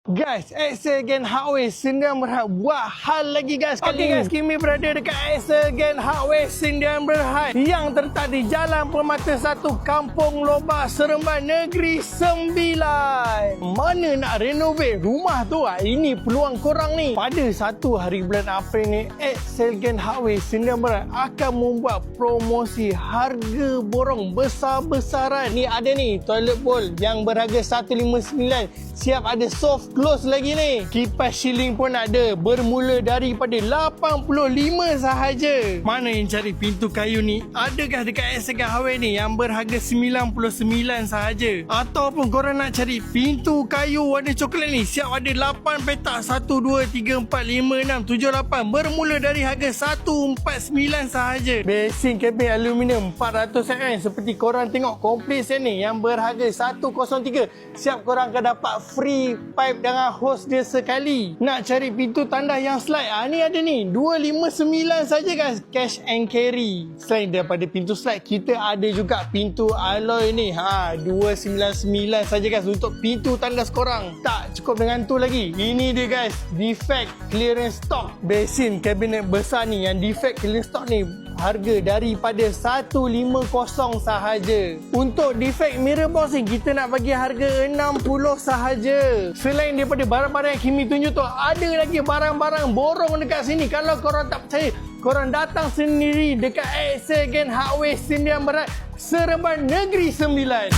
Guys, Exelgen Hardware sedang buat hal lagi guys. Okay guys, kami berada dekat Exelgen Hardware sedang yang terletak di Jalan Permata 1, Kampung Lobak, Seremban, Negeri Sembilan. Mana nak renovate rumah tu? Ini peluang korang ni. Pada 1 hari bulan April ni, Exelgen Hardware sedang akan membuat promosi harga borong besar-besaran. Ni ada ni toilet bowl yang berharga 159. Siap ada soft close lagi ni. Kipas ceiling pun ada, bermula daripada 85 sahaja. Mana yang cari pintu kayu ni? Adakah dekat Exelgen Hardware ni yang berharga 99 sahaja? Ataupun korang nak cari pintu kayu warna coklat ni? Siap ada 8 petak, 1, 2, 3, 4, 5, 6, 7, 8. Bermula dari harga 149 sahaja. Basin cabin aluminium 400 seperti korang tengok komplit set ni yang berharga 103. Siap korang akan dapat free pipe dengan hose dia sekali. Nak cari pintu tandas yang slide, ni ada ni 259 saja guys, cash and carry. Selain daripada pintu slide, kita ada juga pintu alloy ni 299 saja guys untuk pintu tandas korang. Tak cukup dengan tu lagi, ini dia guys, defect clearance stock. Basin kabinet besar ni yang defect clearance stock ni harga daripada 150 sahaja. Untuk defect mirror box ni kita nak bagi harga 60 sahaja. Selain daripada barang-barang yang Kimi tunjuk tu, ada lagi barang-barang borong dekat sini. Kalau korang tak percaya, korang datang sendiri dekat Exelgen Hardware Sdn Bhd, Seremban, Negeri Sembilan.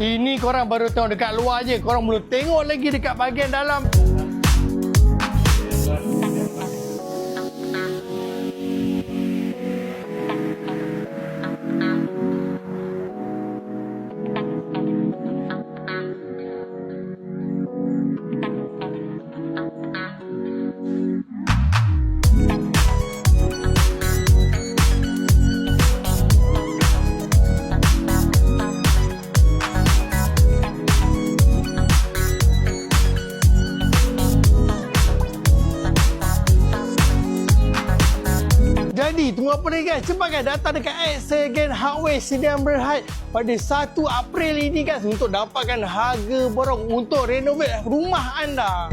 Ini korang baru tengok dekat luar je. Korang belum tengok lagi dekat bahagian dalam. Jadi tunggu apa lagi guys? Cepat guys datang dekat Exelgen Hardware Sdn Bhd pada 1 April ini guys untuk dapatkan harga borong untuk renovate rumah anda.